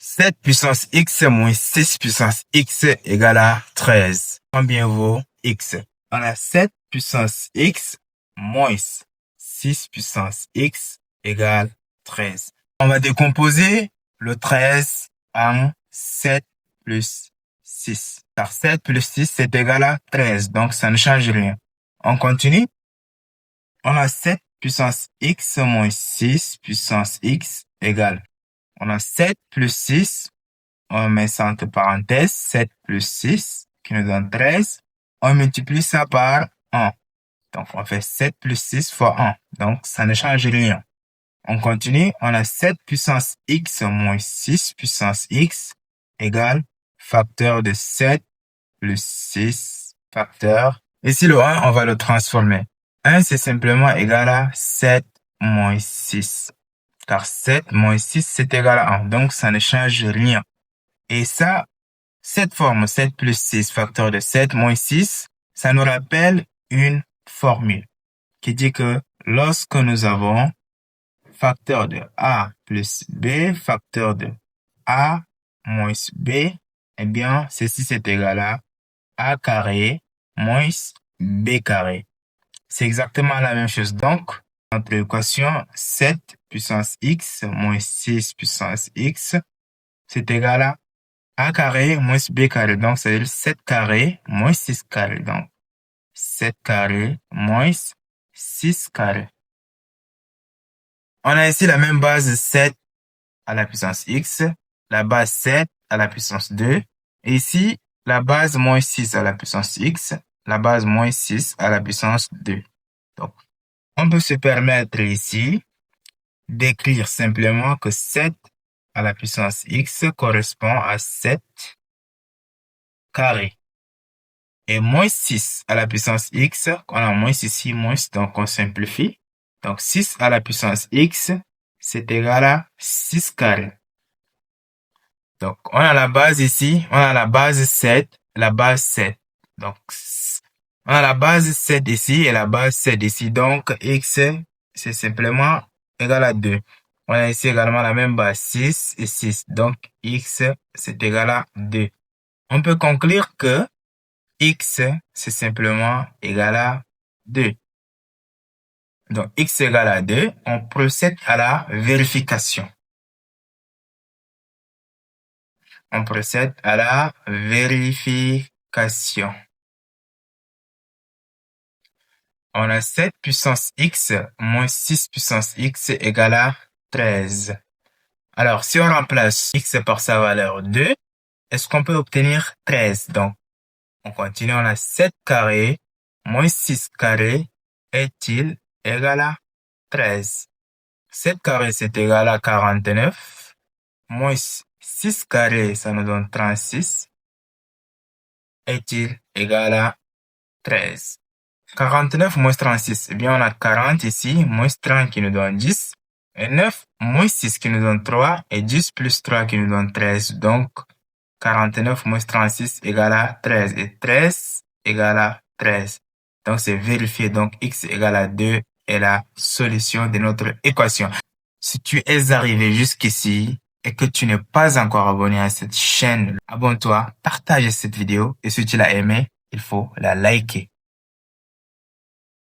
7 puissance x moins 6 puissance x égale à 13. Combien vaut x? On a 7 puissance x moins 6 puissance x égale 13. On va décomposer le 13 en 7 plus 6. Car 7 plus 6, c'est égal à 13. Donc, ça ne change rien. On continue. On a 7 puissance x moins 6 puissance x égale. On a 7 plus 6. On met ça entre parenthèses. 7 plus 6 qui nous donne 13. On multiplie ça par 1. Donc, on fait 7 plus 6 fois 1. Donc, ça ne change rien. On continue. On a 7 puissance x moins 6 puissance x égale facteur de 7 plus 6 facteur. Ici, le 1, on va le transformer. 1, c'est simplement égal à 7 moins 6. Car 7 moins 6, c'est égal à 1. Donc, ça ne change rien. Et ça, cette forme, 7 plus 6 facteur de 7 moins 6, ça nous rappelle une formule qui dit que lorsque nous avons facteur de A plus B, facteur de A moins B, eh bien, ceci c'est égal à A carré moins B carré. C'est exactement la même chose. Donc, notre équation 7 puissance x moins 6 puissance x, c'est égal à A carré moins B carré. Donc, c'est 7 carré moins 6 carré. Donc, 7 carré moins 6 carré. On a ici la même base 7 à la puissance x, la base 7 à la puissance 2, et ici, la base moins 6 à la puissance x, la base moins 6 à la puissance 2. Donc, on peut se permettre ici d'écrire simplement que 7 à la puissance x correspond à 7 carré. Et moins 6 à la puissance x, on a moins ici, moins, donc on simplifie. Donc 6 à la puissance x, c'est égal à 6 carré. Donc on a la base ici, on a la base 7, la base 7. Donc on a la base 7 ici et la base 7 ici. Donc x, c'est simplement égal à 2. On a ici également la même base 6 et 6. Donc x, c'est égal à 2. On peut conclure que x, c'est simplement égal à 2. Donc, x égale à 2, on procède à la vérification. On procède à la vérification. On a 7 puissance x moins 6 puissance x égale à 13. Alors, si on remplace x par sa valeur 2, est-ce qu'on peut obtenir 13? Donc, on continue, on a 7 carré moins 6 carré est-il égal à 13. 7 carré, c'est égal à 49. Moins 6 carré, ça nous donne 36. Est-il égal à 13. 49 moins 36, eh bien on a 40 ici, moins 30 qui nous donne 10. Et 9 moins 6 qui nous donne 3. Et 10 plus 3 qui nous donne 13. Donc, 49 moins 36 égale à 13. Et 13 égale à 13. Donc, c'est vérifié. Donc, x égale à 2 est la solution de notre équation. Si tu es arrivé jusqu'ici et que tu n'es pas encore abonné à cette chaîne, abonne-toi, partage cette vidéo et si tu l'as aimé, il faut la liker.